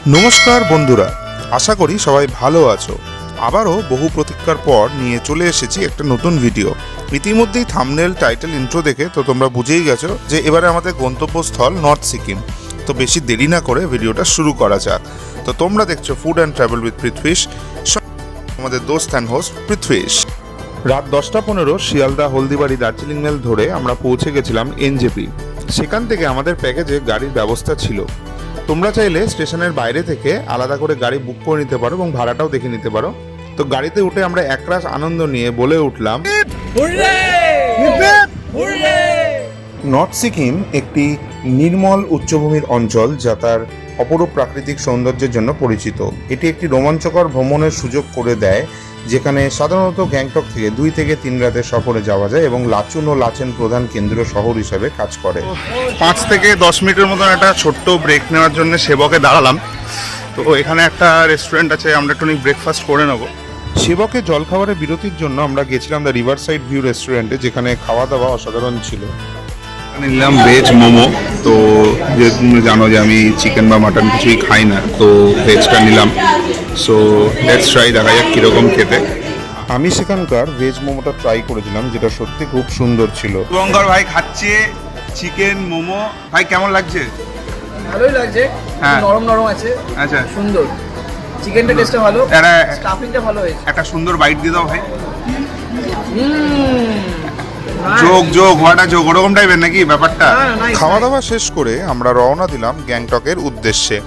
নমস্কার বন্ধুরা, আশা করি সবাই ভালো আছো। আবারও বহু প্রতীক্ষার পর নিয়ে চলে এসেছি একটা নতুন ভিডিও। ইতিমধ্যেই থাম্বনেল, টাইটেল, ইন্ট্রো দেখে তো তোমরা বুঝেই গেছো যে এবারে আমাদের গন্তব্যস্থল নর্থ সিকিম। তো বেশি দেরি না করে ভিডিওটা শুরু করা যাক। তো তোমরা দেখছো food and travel with Prithwish, আমাদের দোস্ত অ্যান্ড হোস্ট পৃথ্বীশ। রাত 10:15 শিয়ালদা হলদিবাড়ি দার্জিলিং মেল ধরে আমরা পৌঁছে গেছিলাম এনজেপি। সেখান থেকে আমাদের প্যাকেজে গাড়ির ব্যবস্থা ছিল। তোমরা চাইলে স্টেশনের বাইরে থেকে আলাদা করে গাড়ি বুক করে নিতে পারো এবং ভাড়াটাও দেখে নিতে পারো। তো গাড়িতে উঠে আমরা একরাশ আনন্দ নিয়ে বলে উঠলাম, নর্থ সিকিম একটি নির্মল উচ্চভূমির অঞ্চল যা তার অপরূপ প্রাকৃতিক সৌন্দর্যের জন্য পরিচিত। এটি একটি রোমাঞ্চকর ভ্রমণের সুযোগ করে দেয়, যেখানে সাধারণত গ্যাংটক থেকে 2 থেকে 3 রাতের সফরে যাওয়া যায় এবং লাচুন ও লাচেন প্রধান কেন্দ্রীয় শহর হিসাবে কাজ করে। 5 থেকে 10 মিনিটের মতন একটা ছোট্ট ব্রেক নেওয়ার জন্য সেবকে দাঁড়ালাম। তো এখানে একটা রেস্টুরেন্ট আছে, আমরা একটু ব্রেকফাস্ট করে নেবো। সেবকে জলখাবারের বিরতির জন্য আমরা গেছিলাম দ্য রিভার সাইড ভিউ রেস্টুরেন্টে, যেখানে খাওয়া দাওয়া অসাধারণ ছিল। নিলাম ভেজ মোমো। তো যেহেতু তুমি জানো যে আমি চিকেন বা মাটন কিছুই খাই না, তো ভেজটা নিলাম। সো লেটস ট্রাই, দেখা যাক কীরকম খেতে। আমি সেখানকার ভেজ মোমোটা ট্রাই করেছিলাম, যেটা সত্যি খুব সুন্দর ছিল। শুভঙ্কর ভাই খাচ্ছে চিকেন মোমো। ভাই কেমন লাগছে? ভালোই লাগছে, হ্যাঁ। নরম নরম আছে, আচ্ছা, সুন্দর। চিকেনটা টেস্টটা ভালো, একটা- স্টাফিংটা ভালো হয়েছে। একটা সুন্দর বাইট দিয়ে দাও ভাই। Nice. যোগ ওয়াটা যোগ ওরকম টাইপের নাকি ব্যাপারটা? Nice, খাওয়া nice. দাওয়া শেষ করে আমরা রওনা দিলাম গ্যাংটকের উদ্দেশ্যে।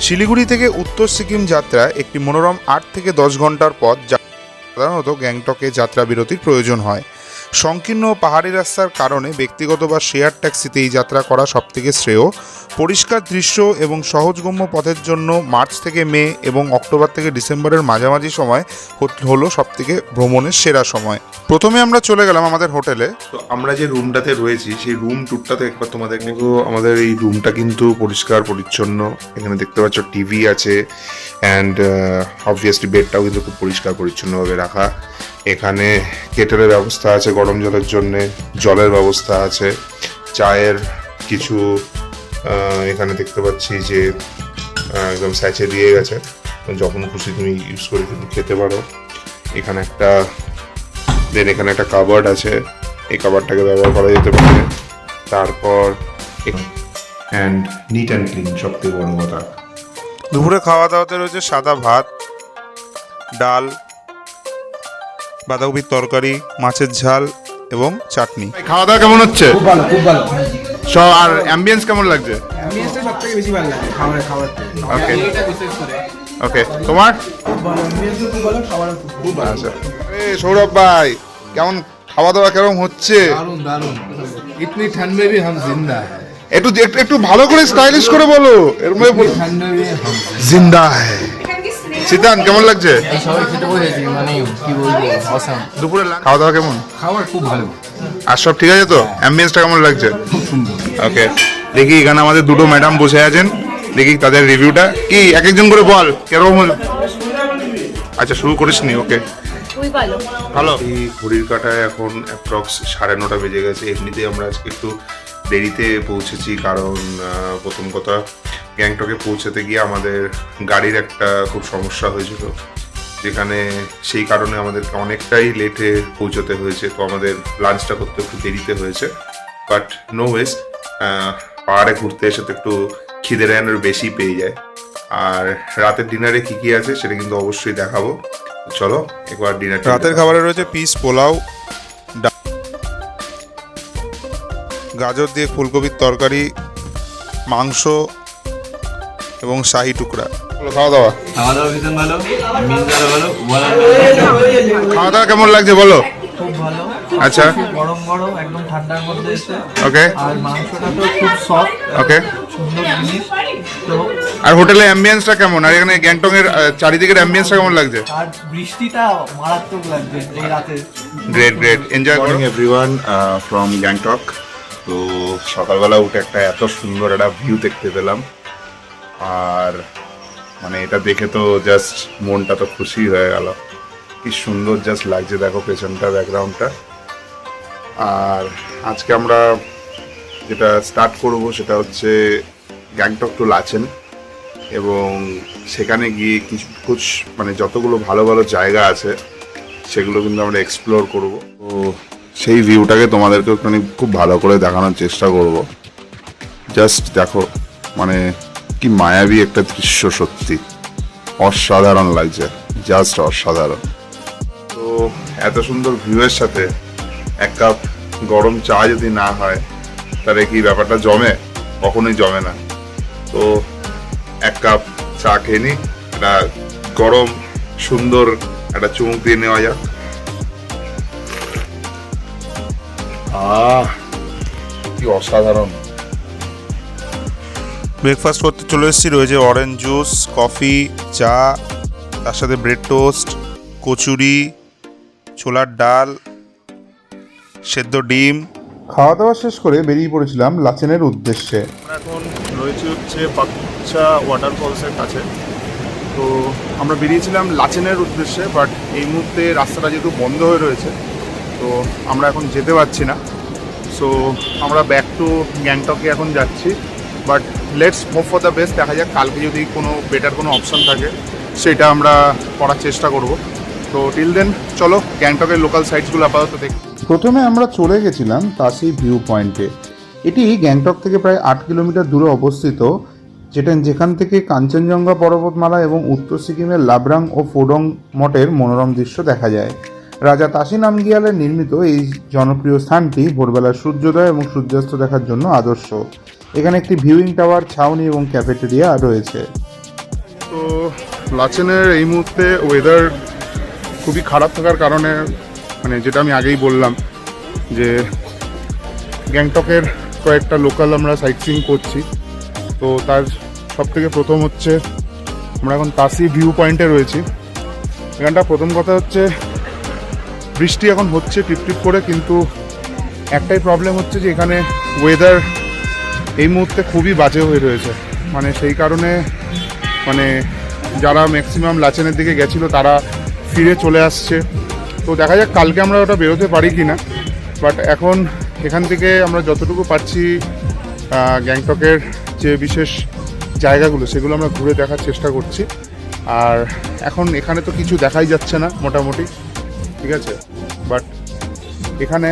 শিলিগুড়ি থেকে উত্তর সিকিম যাত্রা একটি মনোরম 8 থেকে 10 ঘন্টার পথ। সাধারণত গ্যাংটকে যাত্রা বিরতির প্রয়োজন হয়। সংকীর্ণ পাহাড়ি রাস্তার কারণে ব্যক্তিগত বা শেয়ার ট্যাক্সিতে এই যাত্রা করা সবথেকে শ্রেয়। পরিষ্কার দৃশ্য এবং সহজগম্য পথের জন্য মার্চ থেকে মে এবং অক্টোবর থেকে ডিসেম্বরের মাঝামাঝি সময় হলো সবথেকে ভ্রমণের সেরা সময়। প্রথমে আমরা চলে গেলাম আমাদের হোটেলে। তো আমরা যে রুমটাতে রয়েছি সেই রুম ট্যুরটাতে একবার তোমাদের দেখো। আমাদের এই রুমটা কিন্তু পরিষ্কার পরিচ্ছন্ন। এখানে দেখতে পাচ্ছ টিভি আছে, অ্যান্ড অবভিয়াসলি বেডটাও কিন্তু খুব পরিষ্কার পরিচ্ছন্নভাবে রাখা। এখানে কেটেলের ব্যবস্থা আছে গরম জলের জন্য, জলের ব্যবস্থা আছে, চায়ের কিছু এখানে দেখতে পাচ্ছি যে একদম স্যাচে দিয়ে গেছে, যখন খুশি তুমি ইউজ করে কিন্তু খেতে পারো। এখানে একটা কাবার্ড আছে, এই কাবার্ডটাকে ব্যবহার করা যেতে পারে। তারপর অ্যান্ড নিট অ্যান্ড ক্লিন, সবথেকে বড় কথা। দুপুরে খাওয়া দাওয়াতে রয়েছে সাদা ভাত, ডাল, বাঁধাকপির তরকারি, মাছের ঝাল এবং চাটনি। খাওয়া দাওয়া কেমন হচ্ছে? খুব ভালো, খুব ভালো। সব আর অ্যাম্বিয়েন্স কেমন লাগছে? অ্যাম্বিয়েন্সটা সবথেকে বেশি ভালো লাগে খাবার ওকে এটা বিশেষ করে ওকে, তোমার? খুব ভালো, অ্যাম্বিয়েন্সও খুব ভালো, খাবার খুব ভালো। আচ্ছা, আরে সৌরভ ভাই কেমন খাওয়া দাওয়া কেমন হচ্ছে? दारुण दारुण इतनी ठंड में भी हम जिंदा है একটু একটু একটু ভালো করে স্টাইলিশ করে বলো। এর মধ্যে इतनी ठंड में भी हम জিন্দা হ্যায়। সিদ্ধান্ত কেমন লাগছে? সবাই খেতে বসেছি, মানে কি বলবো, অসাম। দুপুরে খাওয়া দাওয়া কেমন? খাবার খুব ভালো, আর সব ঠিক আছে তো? অ্যাম্বিয়েন্সটা কেমন লাগছে? খুব সুন্দর। ওকে, দেখি এখানে আমাদের দুটো ম্যাডাম বসে আছেন, দেখি তাদের রিভিউটা কি। এক একজন করে বল কেরকম হলো। আচ্ছা, শুরু করিসনি? ওকে, খুবই ভালো। ভালো। এই ঘড়ির কাঁটায় এখন অ্যাপ্রক্স 9:30 বেজে গেছে। এমনিতেই আমরা আজকে একটু দেরিতে পৌঁছেছি, কারণ প্রথম কথা গ্যাংটকে পৌঁছাতে গিয়ে আমাদের গাড়ির একটা খুব সমস্যা হয়েছিল, যেখানে সেই কারণে আমাদেরকে অনেকটাই লেটে পৌঁছতে হয়েছে। তো আমাদের লাঞ্চটা করতে একটু দেরিতে হয়েছে, বাট নো ওয়েস্ট। পাহাড়ে ঘুরতে এসে তো একটু খিদের আনোর বেশি পেয়ে যায়। আর রাতের ডিনারে কি কি আছে সেটা কিন্তু অবশ্যই দেখাবো। চলো একবার ডিনার। রাতের খাবারে রয়েছে পিস পোলাও, গাজর দিয়ে ফুলকপির তরকারি, মাংস এবং শাহি টুকরা। খাওয়া দাওয়া ভীষণ ভালো, খাওয়া দাওয়া কেমন লাগছে বলো? খুব ভালো। আচ্ছা, গরম গরম একদম ঠান্ডার মধ্যে এসে, ওকে আর মাংসটা তো খুব সফট, ওকে। সুন্দর জিনিস। তো আর হোটেলের অ্যাম্বিয়েন্সটা কেমন? আর এখানে গ্যাংটকের চারিদিকের অ্যাম্বিয়েন্সটা কেমন লাগছে? আর বৃষ্টিটা মারাত্মক লাগছে এই রাতে। গ্রেট গ্রেট, এনজয় করুন এভরিওয়ান ফ্রম গ্যাংটক। তো সকালবেলা উঠে একটা এত সুন্দর একটা ভিউ দেখতে পেলাম, আর মানে এটা দেখে তো জাস্ট মনটা তো খুশি হয়ে গেল। কি সুন্দর জাস্ট লাগছে, দেখো পেছনটা, ব্যাকগ্রাউন্ডটা। আর আজকে আমরা যেটা স্টার্ট করব সেটা হচ্ছে গ্যাংটক টু লাচেন। এবং সেখানে গিয়ে মানে যতগুলো ভালো ভালো জায়গা আছে সেগুলো কিন্তু আমরা এক্সপ্লোর করব। তো সেই ভিউটাকে তোমাদেরকে একটু খুব ভালো করে দেখানোর চেষ্টা করব। জাস্ট দেখো, মানে কি মায়াবী একটা দৃশ্য, সত্যি অসাধারণ লাগছে, জাস্ট অসাধারণ। তো এত সুন্দর ভিউয়ের সাথে এক কাপ গরম চা যদি না হয় তাহলে কি ব্যাপারটা জমে? কখনোই জমে না। তো এক কাপ চা খেয়ে নিই, একটা গরম সুন্দর একটা চুমুক দিয়ে নেওয়া যাক। কি অসাধারণ। ব্রেকফাস্ট করতে চলে এসেছি। রয়েছে অরেঞ্জ জুস, কফি, চা, তার সাথে ব্রেড টোস্ট, কচুরি, ছোলার ডাল, সেদ্ধ ডিম। খাওয়া দাওয়া শেষ করে বেরিয়ে পড়েছিলাম লাচেনের উদ্দেশ্যে। এখন রয়েছে হচ্ছে বাচ্চা ওয়াটারফলসের কাছে। তো আমরা বেরিয়েছিলাম লাচেনের উদ্দেশ্যে, বাট এই মুহূর্তে রাস্তাটা যেহেতু বন্ধ হয়ে রয়েছে তো আমরা এখন যেতে পারছি না। সো আমরা ব্যাক টু গ্যাংটকে এখন যাচ্ছি, but let's hope for the best. দেখা যাক কালকে যদি কোনো বেটার কোনো অপশান থাকে সেটা আমরা করার চেষ্টা করব। তো টিল দেন চলো গ্যাংটকের লোকাল সাইটসগুলো আপাতত দেখি। প্রথমে আমরা চলে গেছিলাম তাসি ভিউ পয়েন্টে। এটি গ্যাংটক থেকে প্রায় 8 কিলোমিটার দূরে অবস্থিত, যেখান থেকে কাঞ্চনজঙ্ঘা পর্বতমালা এবং উত্তর সিকিমের লাবরাং ও ফোডং মঠের মনোরম দৃশ্য দেখা যায়। রাজা তাসি নামগিয়ালের নির্মিত এই জনপ্রিয় স্থানটি ভোরবেলার সূর্যোদয় এবং সূর্যাস্ত দেখার জন্য আদর্শ। এখানে একটি ভিউইং টাওয়ার, ছাউনি এবং ক্যাফেটেরিয়া রয়েছে। তো লাচেনের এই মুহূর্তে ওয়েদার খুবই খারাপ থাকার কারণে, মানে যেটা আমি আগেই বললাম যে গ্যাংটকের কয়েকটা লোকাল আমরা সাইট সিইং করছি। তো তার সবথেকে প্রথম হচ্ছে আমরা এখন তাসি ভিউ পয়েন্টে রয়েছি। এখানটা প্রথম কথা হচ্ছে বৃষ্টি এখন হচ্ছে টিপটিপ করে, কিন্তু একটাই প্রবলেম হচ্ছে যে এখানে ওয়েদার এই মুহূর্তে খুবই বাজে হয়ে রয়েছে। মানে সেই কারণে মানে যারা ম্যাক্সিমাম লাচেনের দিকে গেছিলো তারা ফিরে চলে আসছে। তো দেখা যাক কালকে আমরা ওটা বেরোতে পারি কি না। বাট এখন এখান থেকে আমরা যতটুকু পারছি গ্যাংটকের যে বিশেষ জায়গাগুলো সেগুলো আমরা ঘুরে দেখার চেষ্টা করছি। আর এখন এখানে তো কিছু দেখাই যাচ্ছে না মোটামুটি, ঠিক আছে, বাট এখানে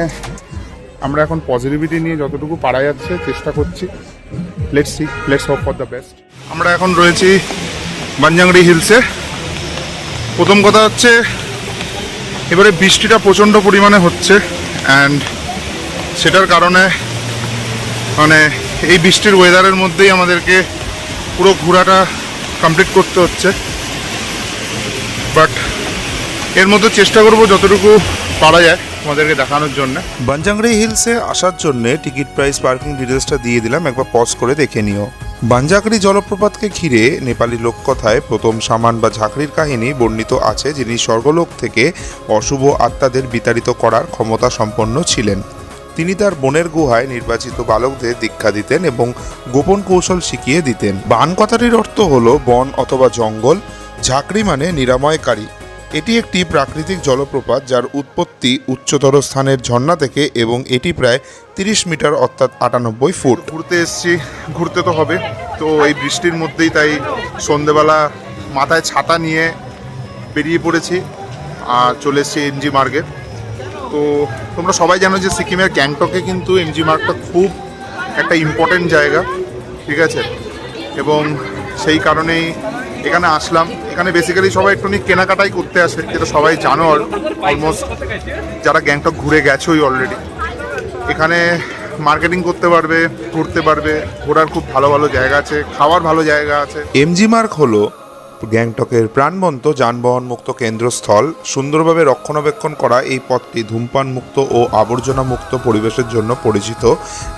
আমরা এখন পজিটিভিটি নিয়ে যতটুকু পারা যাচ্ছে চেষ্টা করছি। Let's hope for the best. আমরা এখন রয়েছি বানজাংরি হিলসে। প্রথম কথা হচ্ছে এবারে বৃষ্টিটা প্রচণ্ড পরিমাণে হচ্ছে, অ্যান্ড সেটার কারণে মানে এই বৃষ্টির ওয়েদারের মধ্যেই আমাদেরকে পুরো ঘোরাটা কমপ্লিট করতে হচ্ছে। বাট এর মধ্যে চেষ্টা করব যতটুকু পারা যায় আমাদেরকে দেখানোর জন্য। বানজাংরি হিলসে আসার জন্য টিকিট প্রাইস, পার্কিং ডিটেলসটা দিয়ে দিলাম, একবার পজ করে দেখে নিও। বানজাংরি জলপ্রপাতকে ঘিরে নেপালি লোককথায় প্রথম সামান বা ঝাঁকড়ির কাহিনী বর্ণিত আছে, যিনি স্বর্গলোক থেকে অশুভ আত্মাদের বিতাড়িত করার ক্ষমতা সম্পন্ন ছিলেন। তিনি তার বোনের গুহায় নির্বাচিত বালকদের দীক্ষা দিতেন এবং গোপন কৌশল শিখিয়ে দিতেন। বান কথাটির অর্থ হলো বন অথবা জঙ্গল, ঝাঁকড়ি মানে নিরাময়কারী। এটি একটি প্রাকৃতিক জলপ্রপাত যার উৎপত্তি উচ্চতর স্থানের ঝর্ণা থেকে এবং এটি প্রায় 30 মিটার অর্থাৎ 98 ফুট। ঘুরতে এসেছি, ঘুরতে তো হবে। তো এই বৃষ্টির মধ্যেই তাই সন্ধেবেলা মাথায় ছাতা নিয়ে বেরিয়ে পড়েছি আর চলে এসেছি এমজি মার্গে। তো তোমরা সবাই জানো যে সিকিমের গ্যাংটকে কিন্তু এমজি মার্গটা খুব একটা ইম্পর্টেন্ট জায়গা, ঠিক আছে, এবং সেই কারণেই এখানে আসলাম। এখানে বেসিক্যালি সবাই একটুখানি কেনাকাটাই করতে আসে, যেটা সবাই জানো অলমোস্ট, যারা গ্যাংটক ঘুরে গেছোই অলরেডি। এখানে মার্কেটিং করতে পারবে, ঘুরতে পারবে, ঘোরার খুব ভালো ভালো জায়গা আছে, খাওয়ার ভালো জায়গা আছে। এমজি মার্গ হলো গ্যাংটকের প্রাণবন্ত যানবাহন মুক্ত কেন্দ্রস্থল। সুন্দরভাবে রক্ষণাবেক্ষণ করা এই পথটি ধূমপান মুক্ত ও আবর্জনা মুক্ত পরিবেশের জন্য পরিচিত,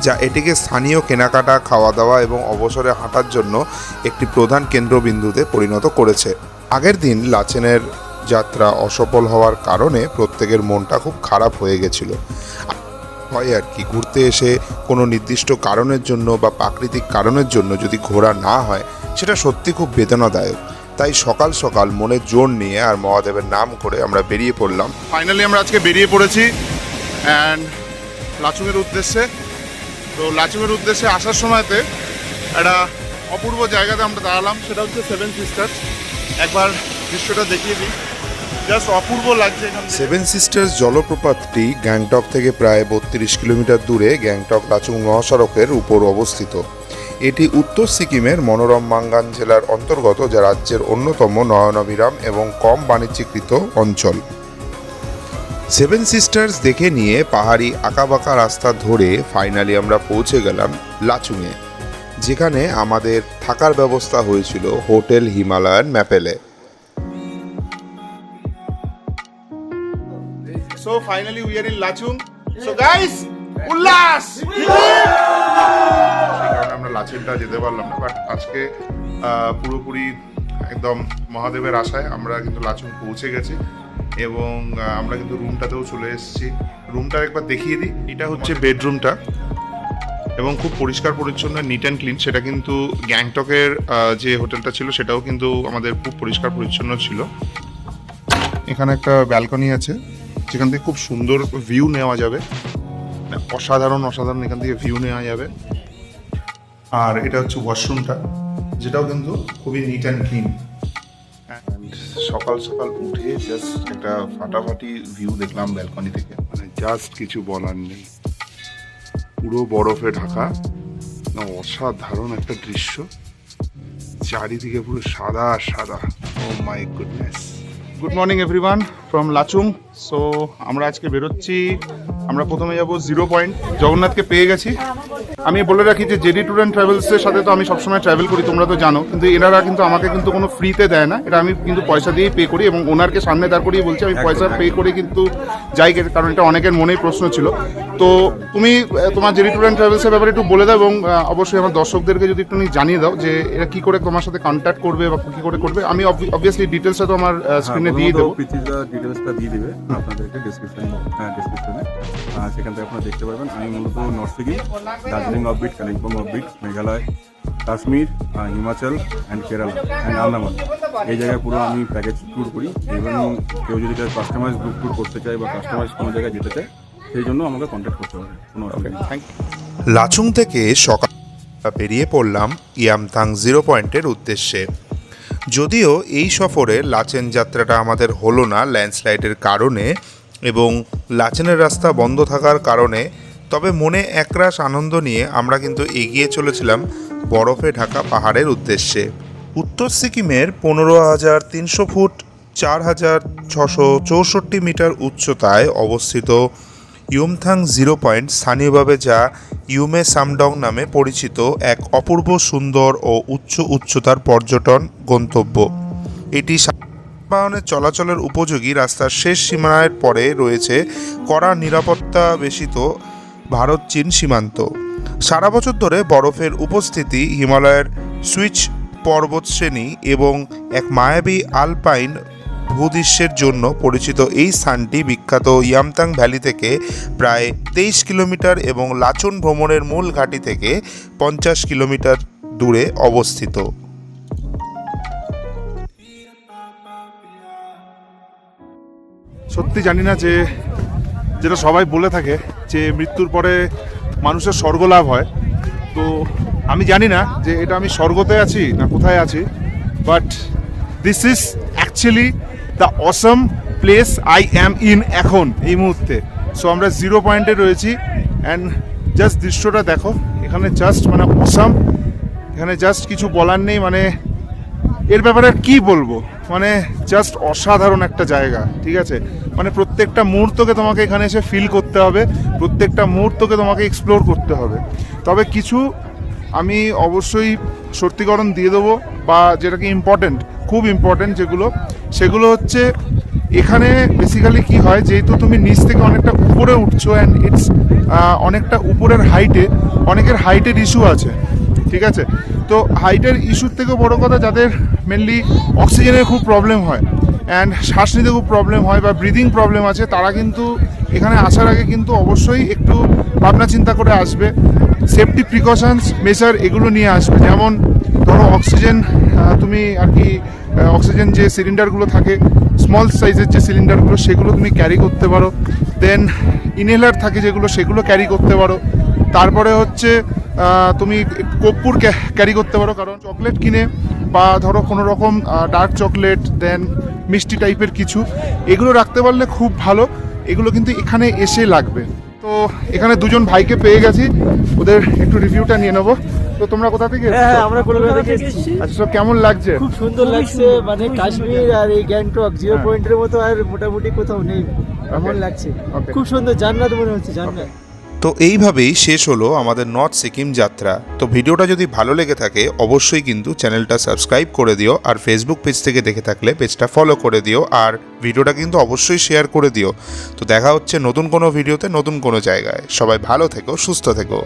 যা এটিকে স্থানীয় কেনাকাটা, খাওয়া দাওয়া এবং অবসরে হাঁটার জন্য একটি প্রধান কেন্দ্রবিন্দুতে পরিণত করেছে। আগের দিন লাচেনের যাত্রা অসফল হওয়ার কারণে প্রত্যেকের মনটা খুব খারাপ হয়ে গেছিল। হয় আর কি, ঘুরতে এসে কোনো নির্দিষ্ট কারণের জন্য বা প্রাকৃতিক কারণের জন্য যদি ঘোরা না হয় সেটা সত্যি খুব বেদনাদায়ক। তাই সকাল সকাল মনে জোর নিয়ে আর মহাদেবের নাম করে আমরা বেরিয়ে পড়লাম। ফাইনালি আমরা আজকে বেরিয়ে পড়েছি অ্যান্ড লাচুংয়ের উদ্দেশ্যে। তো লাচুংয়ের উদ্দেশ্যে আসার সময়তে একটা অপূর্ব জায়গাতে আমরা দাঁড়ালাম, সেটা হচ্ছে সেভেন সিস্টার্স। একবার দৃশ্যটা দেখিয়ে দিই, জাস্ট অপূর্ব লাগছে এখান থেকে। সেভেন সিস্টার্স জলপ্রপাতটি গ্যাংটক থেকে প্রায় 32 কিলোমিটার দূরে গ্যাংটক লাচুং মহাসড়কের উপর অবস্থিত। এটি উত্তর সিকিমের মনোরম মাঙ্গান জেলার অন্তর্গত, যা রাজ্যের অন্যতম নয়নাভিরাম এবং কম বাণিজ্যিকৃত অঞ্চল। সেভেন সিস্টার্স দেখে নিয়ে পাহাড়ি আঁকাবাঁকা রাস্তা ধরে ফাইনালি আমরা পৌঁছে গেলাম লাচুংয়ে, যেখানে আমাদের থাকার ব্যবস্থা হয়েছিল হোটেল হিমালয়ান ম্যাপেলে। So finally we are in Lachung. So guys, উল্লাস! সেই কারণে আমরা লাচেনটা যেতে পারলাম না, বাট আজকে পুরোপুরি একদম মহাদেবের আশায় আমরা কিন্তু লাচুং পৌঁছে গেছি এবং আমরা কিন্তু রুমটাতেও চলে এসেছি। রুমটা একবার দেখিয়ে দিই। এটা হচ্ছে বেডরুমটা এবং খুব পরিষ্কার পরিচ্ছন্ন, নিট অ্যান্ড ক্লিন। সেটা কিন্তু গ্যাংটকের যে হোটেলটা ছিল সেটাও কিন্তু আমাদের খুব পরিষ্কার পরিচ্ছন্ন ছিল। এখানে একটা ব্যালকনি আছে যেখান থেকে খুব সুন্দর ভিউ নেওয়া যাবে, অসাধারণ অসাধারণ এখান থেকে ভিউ নেওয়া যাবে। আর এটা হচ্ছে ওয়াশরুমটা, যেটাও কিন্তু খুবই নিট অ্যান্ড ক্লিন। সকাল সকাল উঠে জাস্ট একটা ফাটাফাটি ভিউ দেখলাম ব্যালকনি থেকে, মানে জাস্ট কিছু বলার নেই। পুরো বরফে ঢাকা, অসাধারণ একটা দৃশ্য, চারিদিকে পুরো সাদা সাদা। Oh my goodness. Good morning everyone from Lachung. So আমরা আজকে বেরোচ্ছি। আমরা প্রথমে যাব 0 পয়েন্ট। জগন্নাথকে পেয়ে গেছি। আমি বলে রাখি যে জেডি ট্যুর অ্যান্ড ট্রাভেলসের সাথে তো আমি সবসময় ট্রাভেল করি, তোমরা তো জানো, কিন্তু এনারা কিন্তু আমাকে কিন্তু কোনো ফ্রিতে দেয় না, এটা আমি কিন্তু পয়সা দিয়েই পে করি এবং ওনারকে সামনে দাঁড় করিয়ে বলছি আমি পয়সা পে করে কিন্তু যাই, কারণ এটা অনেকের মনেই প্রশ্ন ছিল। তো তুমি তোমার জেডি ট্যুর অ্যান্ড ট্রাভেলসের ব্যাপারে একটু বলে দাও এবং অবশ্যই আমার দর্শকদেরকে যদি একটু জানিয়ে দাও যে এরা কী করে তোমার সাথে কন্ট্যাক্ট করবে বা কী করে করবে। আমি অবভিয়াসলি ডিটেলসটা তো আমার স্ক্রিনে দিয়ে দেবো। ডিটেলসটা দিয়ে দিবে আপনাদেরকে ডিসক্রিপশনে। সেখান থেকে আপনারা দেখতে পারবেন। আমি মূলত north Sikkim, Darjeeling offbeat, Kalimpong offbeat, Meghalaya, Kashmir, Himachal and Kerala and Andaman, এই জায়গায় পুরো আমি প্যাকেজ ট্যুর করি। এবং কেউ যদি কাস্টমাইজ গ্রুপ ট্যুর করতে চায় বা কাস্টমাইজ কোনো জায়গায় যেতে চায়, সেই জন্য আমাকে কন্ট্যাক্ট করতে হবে, কোনো অসুবিধা নেই। Thank you. লাচুং থেকে সকাল বেরিয়ে পড়লাম ইয়ামথাং 0 পয়েন্টের উদ্দেশ্যে। যদিও এই সফরে লাচেন যাত্রাটা আমাদের হলো না ল্যান্ডস্লাইডের কারণে এবং লাচেনের রাস্তা বন্ধ থাকার কারণে, তবে মনে একরাশ আনন্দ নিয়ে আমরা কিন্তু এগিয়ে চলেছিলাম বরফে ঢাকা পাহাড়ের উদ্দেশ্যে। উত্তর সিকিমের 15,300 ফুট 4,664 মিটার উচ্চতায় অবস্থিত ইয়ুমথাং 0 পয়েন্ট স্থানীয়ভাবে যা ইউমে সামডং নামে পরিচিত এক অপূর্ব সুন্দর ও উচ্চতার পর্যটন গন্তব্য। এটি যানবাহনের চলাচলের উপযোগী রাস্তার শেষ সীমানার পরে রয়েছে কড়া নিরাপত্তা বেষ্টিত ভারত চীন সীমান্ত। সারা বছর ধরে বরফের উপস্থিতি, হিমালয়ের সুইচ পর্বতশ্রেণী এবং এক মায়াবী আলপাইন ভূদৃশ্যের জন্য পরিচিত এই স্থানটি বিখ্যাত ইয়ামথাং ভ্যালি থেকে প্রায় 23 কিলোমিটার এবং লাচুং ভ্রমণের মূল ঘাঁটি থেকে 50 কিলোমিটার দূরে অবস্থিত। সত্যি জানি না যে যেটা সবাই বলে থাকে যে মৃত্যুর পরে মানুষের স্বর্গ লাভ হয়, তো আমি জানি না যে এটা আমি স্বর্গতে আছি না কোথায় আছি, but this is actually the Assam place I am in এখন এই মুহূর্তে। সো আমরা 0 পয়েন্টে রয়েছি অ্যান্ড জাস্ট দৃশ্যটা দেখো, এখানে জাস্ট মানে অসম, এখানে জাস্ট কিছু বলার নেই, মানে এর ব্যাপারে আর কী বলবো, মানে জাস্ট অসাধারণ একটা জায়গা। ঠিক আছে, মানে প্রত্যেকটা মুহূর্তকে তোমাকে এখানে এসে ফিল করতে হবে, প্রত্যেকটা মুহূর্তকে তোমাকে এক্সপ্লোর করতে হবে। তবে কিছু আমি অবশ্যই সত্যিকরণ দিয়ে দেবো, বা যেটাকে ইম্পর্টেন্ট, খুব ইম্পর্টেন্ট যেগুলো, সেগুলো হচ্ছে এখানে বেসিক্যালি কি হয়, যেহেতু তুমি নিচ থেকে অনেকটা উপরে উঠছো অ্যান্ড ইটস অনেকটা উপরের হাইটে, অনেকের হাইটের ইস্যু আছে। ঠিক আছে, তো হাইটের ইস্যুর থেকেও বড় কথা, যাদের মেনলি অক্সিজেনের খুব প্রবলেম হয় অ্যান্ড শ্বাস নিতে খুব প্রবলেম হয় বা ব্রিদিং প্রবলেম আছে, তারা কিন্তু এখানে আসার আগে কিন্তু অবশ্যই একটু ভাবনা চিন্তা করে আসবে। সেফটি প্রিকশনস মেজার এগুলো নিয়ে আসবে, যেমন ধরো অক্সিজেন, তুমি আর কি অক্সিজেন যে সিলিন্ডারগুলো থাকে, স্মল সাইজের যে সিলিন্ডারগুলো, সেগুলো তুমি ক্যারি করতে পারো। দেন ইনহেলার থাকে যেগুলো, সেগুলো ক্যারি করতে পারো। তারপরে হচ্ছে তুমি কর্পূর ক্যারি করতে পারো, কারণ চকলেট কিনে বা ধরো কোনো রকম ডার্ক চকলেট দেন মিষ্টি টাইপের কিছু এগুলো রাখতে পারলে খুব ভালো। এগুলো কিন্তু এখানে এসে লাগবে। তো এখানে দুজন ভাইকে পেয়ে গেছি, ওদের একটু রিভিউটা নিয়ে নেবো। তো তোমরা কোথা থেকে এসেছো? হ্যাঁ, আমরা কলকাতা থেকে এসেছি। আচ্ছা, তো কেমন লাগছে? খুব সুন্দর লাগছে, মানে কাশ্মীর আর এই গ্যাংটক জিরো পয়েন্টের মতো আর মোটামুটি কোথাও নেই, এমন লাগছে। Okay. খুব সুন্দর, জান্নাত মনে হচ্ছে, জান্নাত। তো এইভাবেই শেষ হলো আমাদের নর্থ সিকিম যাত্রা। তো ভিডিওটা যদি ভালো লেগে থাকে অবশ্যই কিন্তু চ্যানেলটা সাবস্ক্রাইব করে দিও, আর ফেসবুক পেজ থেকে দেখে থাকলে পেজটা ফলো করে দিও, আর ভিডিওটা কিন্তু অবশ্যই শেয়ার করে দিও। তো দেখা হচ্ছে নতুন কোনো ভিডিওতে নতুন কোনো জায়গায়। সবাই ভালো থেকো, সুস্থ থেকো।